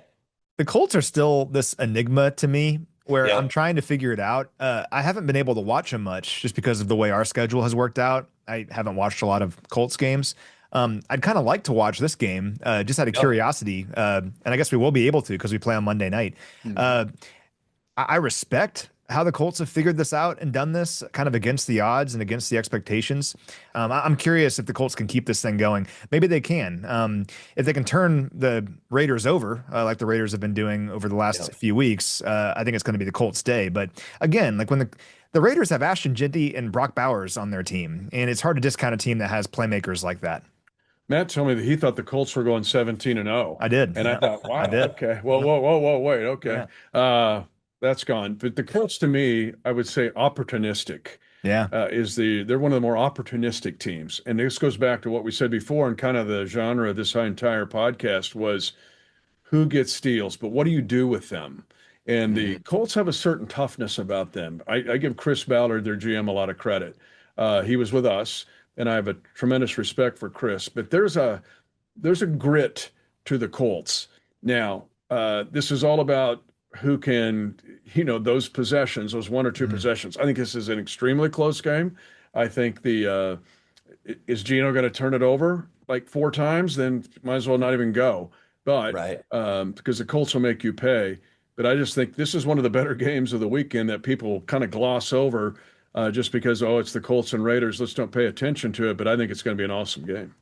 S2: The Colts are still this enigma to me where I'm trying to figure it out. I haven't been able to watch them much just because of the way our schedule has worked out. I haven't watched a lot of Colts games. I'd kind of like to watch this game just out of curiosity. And I guess we will be able to because we play on Monday night. I respect how the Colts have figured this out and done this kind of against the odds and against the expectations. I'm curious if the Colts can keep this thing going. Maybe they can. If they can turn the Raiders over, like the Raiders have been doing over the last few weeks, I think it's going to be the Colts' day. But again, like when the Raiders have Ashton Jinty and Brock Bowers on their team, and it's hard to discount a team that has playmakers like that.
S1: Matt told me that he thought the Colts were going 17-0.
S2: I did.
S1: And I thought, wow,
S2: I did.
S1: okay. Whoa, wait, okay. That's gone. But the Colts, to me, I would say opportunistic.
S2: Yeah.
S1: They're one of the more opportunistic teams. And this goes back to what we said before, and kind of the genre of this entire podcast was who gets steals, but what do you do with them? And the Colts have a certain toughness about them. I give Chris Ballard, their GM, a lot of credit. He was with us, and I have a tremendous respect for Chris. But there's a grit to the Colts. Now, this is all about who can, those possessions, those one or two possessions. I think this is an extremely close game. I think is Geno going to turn it over like 4 times? Then might as well not even go. But because the Colts will make you pay. But I just think this is one of the better games of the weekend that people kind of gloss over just because, it's the Colts and Raiders. Let's don't pay attention to it. But I think it's going to be an awesome game.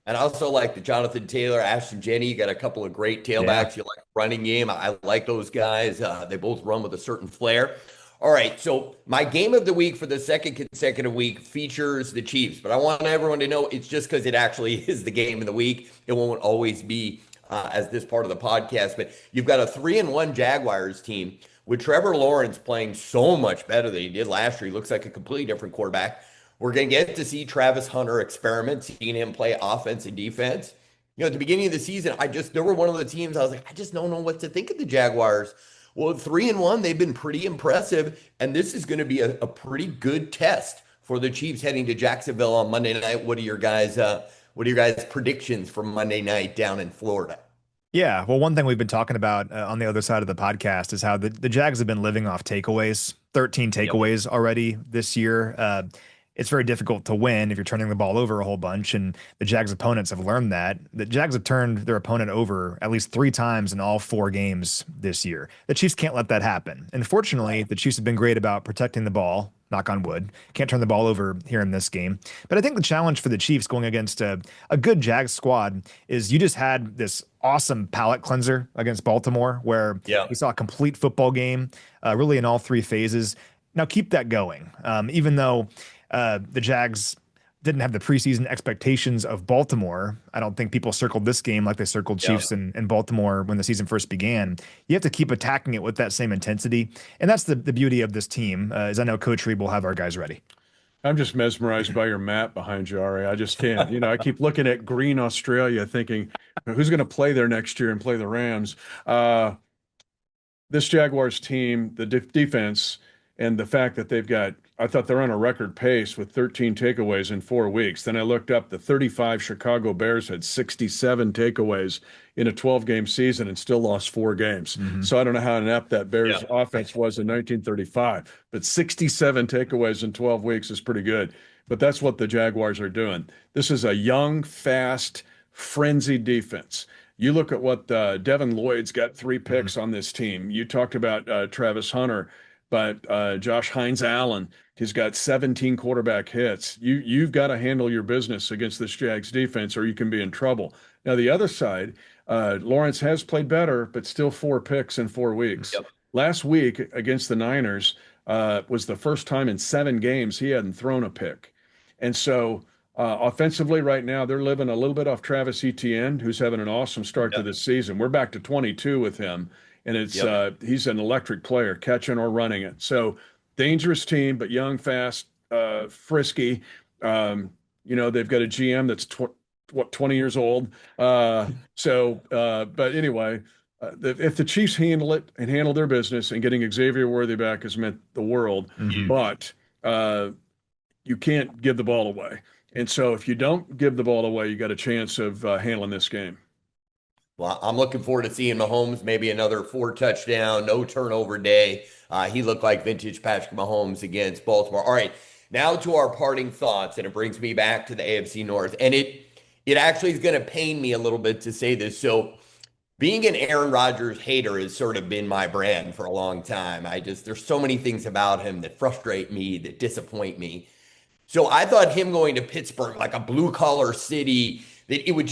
S4: And I also like the Jonathan Taylor, Ashton Jenny. You got a couple of great tailbacks. You like running game. I like those guys. They both run with a certain flair. All right, so my game of the week for the second consecutive week features the Chiefs. But I want everyone to know it's just because it actually is the game of the week. It won't always be as this part of the podcast. But you've got a 3-1 Jaguars team with Trevor Lawrence playing so much better than he did last year. He looks like a completely different quarterback. We're going to get to see Travis Hunter experiment, seeing him play offense and defense. At the beginning of the season, they were one of the teams I was like, I just don't know what to think of the Jaguars. Well, 3-1, they've been pretty impressive, and this is going to be a pretty good test for the Chiefs heading to Jacksonville on Monday night. What are your guys' predictions for Monday night down in Florida?
S2: Yeah, well, one thing we've been talking about on the other side of the podcast is how the Jags have been living off takeaways, 13 takeaways already this year. It's very difficult to win if you're turning the ball over a whole bunch, and the Jags opponents have learned that. The Jags have turned their opponent over at least 3 times in all 4 games this year. The Chiefs can't let that happen. And fortunately, the Chiefs have been great about protecting the ball, knock on wood. Can't turn the ball over here in this game. But I think the challenge for the Chiefs going against a good Jags squad is you just had this awesome palate cleanser against Baltimore where we saw a complete football game, really in all 3 phases. Now keep that going, even though the Jags didn't have the preseason expectations of Baltimore. I don't think people circled this game like they circled Chiefs and Baltimore when the season first began. You have to keep attacking it with that same intensity. And that's the beauty of this team, is I know Coach Reed will have our guys ready.
S1: I'm just mesmerized by your map behind you, Ari. I just can't. I keep looking at green Australia, thinking, who's going to play there next year and play the Rams? Uh, this Jaguars team, the defense, and the fact that I thought they're on a record pace with 13 takeaways in 4 weeks. Then I looked up the 35 Chicago Bears had 67 takeaways in a 12-game season and still lost 4 games. So I don't know how inept that Bears offense was in 1935, but 67 takeaways in 12 weeks is pretty good. But that's what the Jaguars are doing. This is a young, fast, frenzied defense. You look at what Devin Lloyd's got 3 picks on this team. You talked about Travis Hunter, but Josh Hines Allen, he's got 17 quarterback hits. You've got to handle your business against this Jags defense, or you can be in trouble. Now the other side, Lawrence has played better, but still 4 picks in 4 weeks.
S4: Yep.
S1: Last week against the Niners was the first time in 7 games he hadn't thrown a pick, and so. Offensively, right now, they're living a little bit off Travis Etienne, who's having an awesome start to this season. We're back to 22 with him, and he's an electric player, catching or running it. So dangerous team, but young, fast, frisky. They've got a GM that's 20 years old. But anyway, if the Chiefs handle it and handle their business, and getting Xavier Worthy back has meant the world, but you can't give the ball away. And so if you don't give the ball away, you got a chance of handling this game.
S4: Well, I'm looking forward to seeing Mahomes, maybe another 4-touchdown, no turnover day. He looked like vintage Patrick Mahomes against Baltimore. All right, now to our parting thoughts, and it brings me back to the AFC North. And it actually is going to pain me a little bit to say this. So being an Aaron Rodgers hater has sort of been my brand for a long time. There's so many things about him that frustrate me, that disappoint me. So I thought him going to Pittsburgh, like a blue collar city, that it was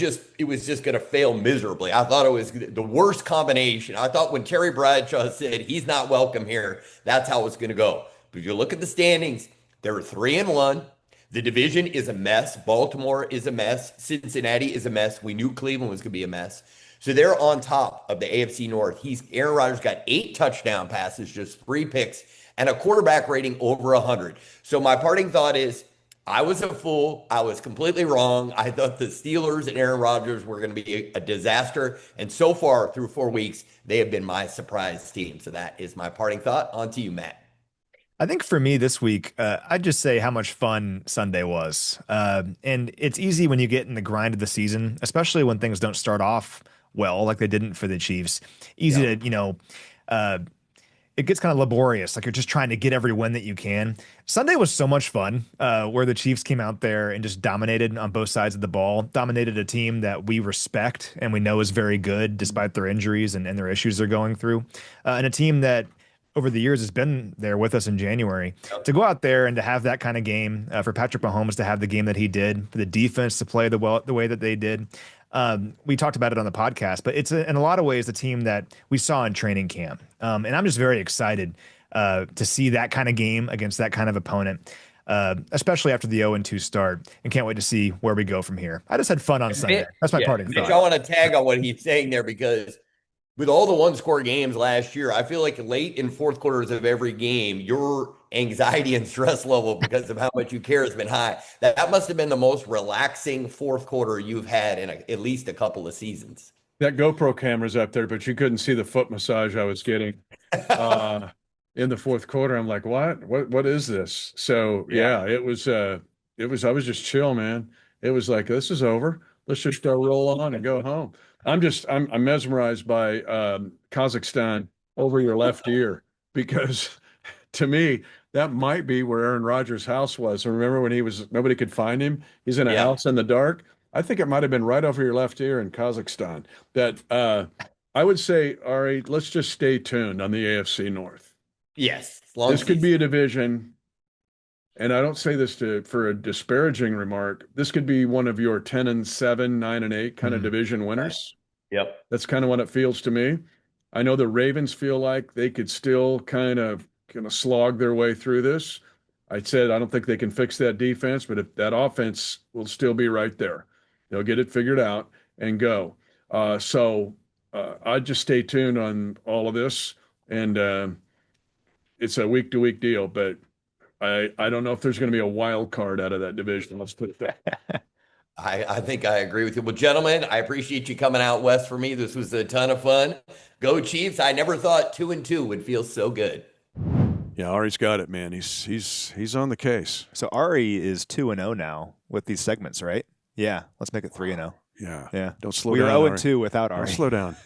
S4: just going to fail miserably. I thought it was the worst combination. I thought when Terry Bradshaw said he's not welcome here, that's how it's going to go. But if you look at the standings, they're 3-1. The division is a mess. Baltimore is a mess. Cincinnati is a mess. We knew Cleveland was going to be a mess. So they're on top of the AFC North. Aaron Rodgers got 8 touchdown passes, just 3 picks, and a quarterback rating over 100. So my parting thought is, I was a fool. I was completely wrong. I thought the Steelers and Aaron Rodgers were going to be a disaster. And so far, through 4 weeks, they have been my surprise team. So that is my parting thought. On to you, Matt.
S2: I think for me this week, I'd just say how much fun Sunday was. And it's easy when you get in the grind of the season, especially when things don't start off well, like they didn't for the Chiefs. Easy to, it gets kind of laborious. Like you're just trying to get every win that you can. Sunday was so much fun, where the Chiefs came out there and just dominated on both sides of the ball, dominated a team that we respect and we know is very good despite their injuries and their issues they're going through. And a team that over the years has been there with us in January. To go out there and to have that kind of game, for Patrick Mahomes to have the game that he did, for the defense to play the way that they did. We talked about it on the podcast, but it's in a lot of ways the team that we saw in training camp. And I'm just very excited to see that kind of game against that kind of opponent, especially after the 0-2 start, and can't wait to see where we go from here. I just had fun on Sunday. That's my parting thought.
S4: I want to tag on what he's saying there, because with all the one-score games last year, I feel like late in fourth quarters of every game, your anxiety and stress level because of how much you care has been high. That must have been the most relaxing fourth quarter you've had in at least a couple of seasons.
S1: That GoPro camera's up there, but you couldn't see the foot massage I was getting in the fourth quarter. I'm like, what is this? So it was I was just chill, man. It was like, this is over. Let's just roll on and go home. I'm mesmerized by Kazakhstan over your left ear, because to me, that might be where Aaron Rodgers' house was. And remember when nobody could find him? He's in a house in the dark. I think it might have been right over your left ear in Kazakhstan. That I would say, Ari, let's just stay tuned on the AFC North.
S4: Yes.
S1: This could be a division, and I don't say this for a disparaging remark. This could be one of your 10-7, 9-8 kind of division winners.
S4: Yep.
S1: That's kind of what it feels to me. I know the Ravens feel like they could still kind of slog their way through this. I said I don't think they can fix that defense, but if that offense will still be right there. They'll get it figured out and go. So I'd just stay tuned on all of this, and it's a week-to-week deal, but I don't know if there's going to be a wild card out of that division. Let's put it that.
S4: I think I agree with you. Well, gentlemen, I appreciate you coming out west for me. This was a ton of fun. Go Chiefs. I never thought 2-2 would feel so good.
S1: Yeah, Ari's got it, man. He's on the case.
S2: So Ari is 2-0 now with these segments, right? Yeah, let's make it 3-0.
S1: Yeah. Don't slow
S2: we
S1: down.
S2: We are 0-2 without Ari.
S1: Don't slow down.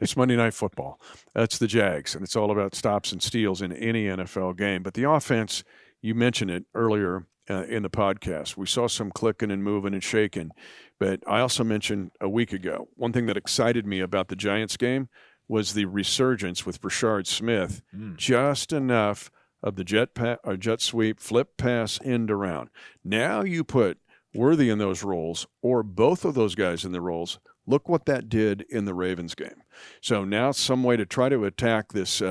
S1: It's Monday Night Football. That's the Jags, and it's all about stops and steals in any NFL game. But the offense, you mentioned it earlier in the podcast. We saw some clicking and moving and shaking. But I also mentioned a week ago, one thing that excited me about the Giants game was the resurgence with Rashard Smith. Just enough of the jet sweep, flip pass, end around. Now you put Worthy in those roles, or both of those guys in the roles. Look what that did in the Ravens game. So now some way to try to attack this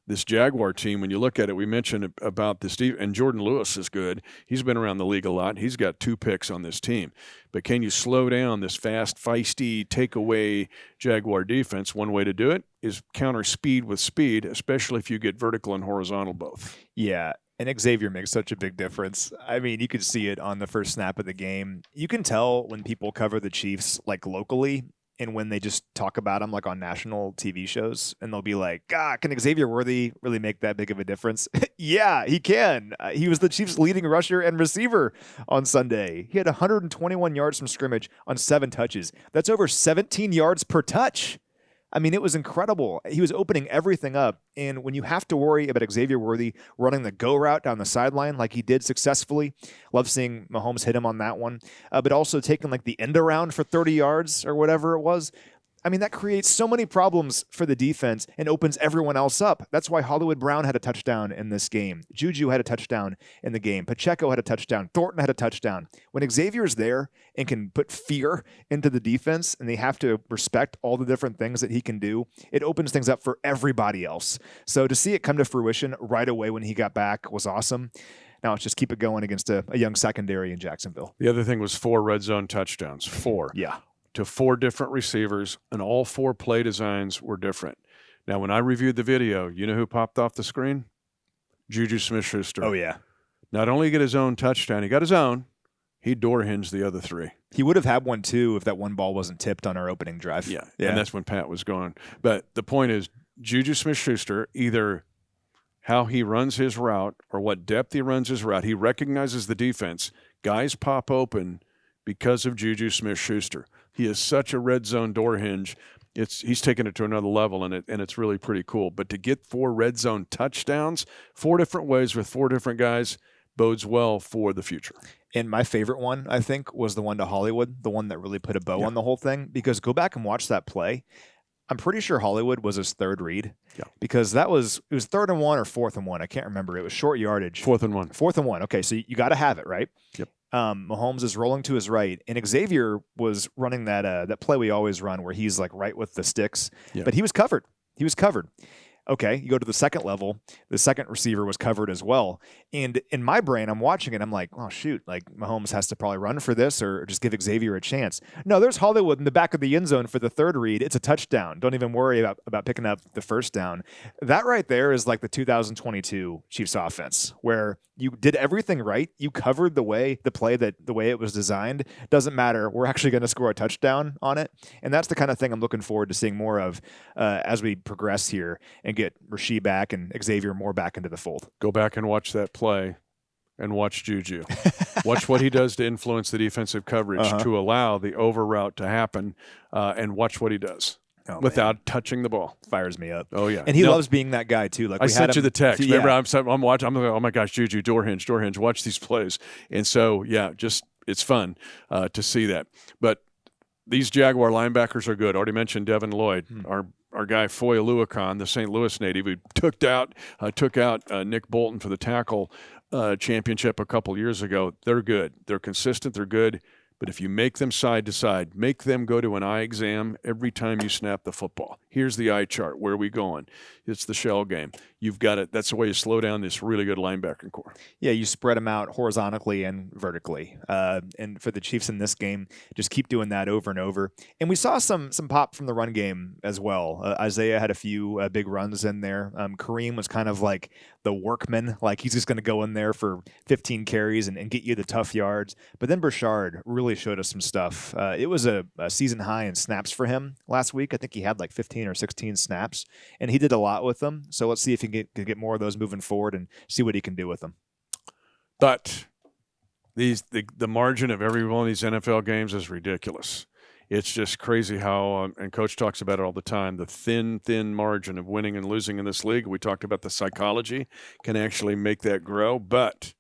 S1: this Jaguar team. When you look at it, we mentioned about this, and Jordan Lewis is good. He's been around the league a lot. He's got 2 picks on this team. But can you slow down this fast, feisty, takeaway Jaguar defense? One way to do it is counter speed with speed, especially if you get vertical and horizontal both.
S2: Yeah. And Xavier makes such a big difference. I mean, you could see it on the first snap of the game. You can tell when people cover the Chiefs like locally and when they just talk about them like on national TV shows, and they'll be like, can Xavier Worthy really make that big of a difference? Yeah, he can. He was the Chiefs' leading rusher and receiver on Sunday. He had 121 yards from scrimmage on 7 touches. That's over 17 yards per touch. I mean, it was incredible. He was opening everything up. And when you have to worry about Xavier Worthy running the go route down the sideline like he did successfully, love seeing Mahomes hit him on that one, but also taking like the end around for 30 yards or whatever it was. I mean, that creates so many problems for the defense and opens everyone else up. That's why Hollywood Brown had a touchdown in this game. Juju had a touchdown in the game. Pacheco had a touchdown. Thornton had a touchdown. When Xavier's there and can put fear into the defense and they have to respect all the different things that he can do, it opens things up for everybody else. So to see it come to fruition right away when he got back was awesome. Now let's just keep it going against a young secondary in Jacksonville.
S1: The other thing was 4 red zone touchdowns. 4.
S2: Yeah.
S1: To 4 different receivers, and all 4 play designs were different. Now, when I reviewed the video, you know who popped off the screen? Juju Smith-Schuster.
S2: Oh, yeah.
S1: Not only get his own touchdown, he got his own, he door hinged the other 3.
S2: He would have had one, too, if that one ball wasn't tipped on our opening drive.
S1: Yeah, and that's when Pat was going. But the point is, Juju Smith-Schuster, either how he runs his route or what depth he runs his route, he recognizes the defense. Guys pop open because of Juju Smith-Schuster. He is such a red zone door hinge. He's taken it to another level, and it's really pretty cool. But to get 4 red zone touchdowns, 4 different ways with 4 different guys, bodes well for the future.
S2: And my favorite one, I think, was the one to Hollywood, the one that really put a bow on the whole thing. Because go back and watch that play. I'm pretty sure Hollywood was his 3rd read.
S1: Yeah.
S2: Because it was 3rd and 1 or 4th and 1. I can't remember. It was short yardage.
S1: 4th and 1.
S2: 4th and 1. Okay, so you got to have it, right?
S1: Yep.
S2: Mahomes is rolling to his right, and Xavier was running that play we always run where he's like right with the sticks, but he was covered. Okay, you go to the second level, the second receiver was covered as well. And in my brain, I'm watching it, I'm like, oh, shoot, like Mahomes has to probably run for this or just give Xavier a chance. No, there's Hollywood in the back of the end zone for the 3rd read. It's a touchdown. Don't even worry about picking up the first down. That right there is like the 2022 Chiefs offense, where you did everything right. You covered the way it was designed. Doesn't matter. We're actually going to score a touchdown on it. And that's the kind of thing I'm looking forward to seeing more of as we progress here and get Rasheed back and Xavier more back into the fold.
S1: Go back and watch that play and watch Juju. Watch what he does to influence the defensive coverage to allow the over route to happen, and watch what he does. Without touching the ball.
S2: Fires me up.
S1: Oh, yeah.
S2: And he loves being that guy, too. Like
S1: I sent you the text. Remember,
S2: Yeah.
S1: I'm watching. I'm like, oh, my gosh, Juju, door hinge. Watch these plays. And so, yeah, just it's fun to see that. But these Jaguar linebackers are good. Already mentioned Devin Lloyd, our guy Foy Aluakon, the St. Louis native, who took out Nick Bolton for the tackle championship a couple years ago. They're good. They're consistent. They're good. But if you make them side to side, make them go to an eye exam every time you snap the football. Here's the eye chart. Where are we going? It's the shell game. you've got it. That's the way you slow down this really good linebacking core.
S2: Yeah, you spread them out horizontally and vertically. And for the Chiefs in this game, just keep doing that over and over. And we saw some pop from the run game as well. Isaiah had a few big runs in there. Kareem was kind of like the workman, like he's just going to go in there for 15 carries and get you the tough yards. But then Burchard really showed us some stuff. It was a season high in snaps for him last week. I think he had like 15 or 16 snaps, and he did a lot with them. So let's see if he can get more of those moving forward and see what he can do with them.
S1: But the margin of every one of these NFL games is ridiculous. It's just crazy how, and Coach talks about it all the time, the thin margin of winning and losing in this league. We talked about the psychology can actually make that grow. But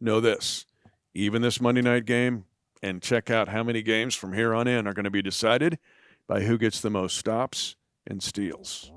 S1: know this, even this Monday night game, and check out how many games from here on in are going to be decided by who gets the most stops and steals.